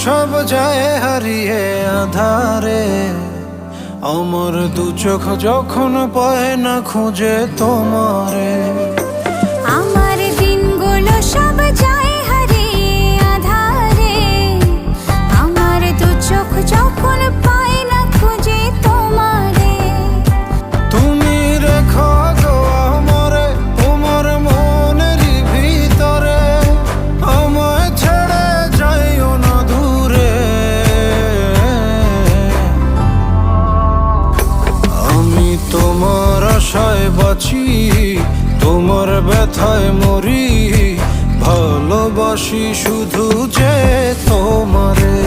সব যায় হারিয়ে আধারে, আমার দু চোখ যখন পায় না খুঁজে তোমারে। আমার দিনগুলো সব যায় হারিয়ে আধারে, আমার দু চোখ যখন পায় না খুঁজে তোমারে। তুমি রেখো গো আমারে তোমার মনেরই ভিতরে, আমায় ছেড়ে যাইও না দূরে। আমি তোমার আশায় বাঁচি, তোমার ব্যথায় মরি, ভালোবাসি শুধু যে তোমারে।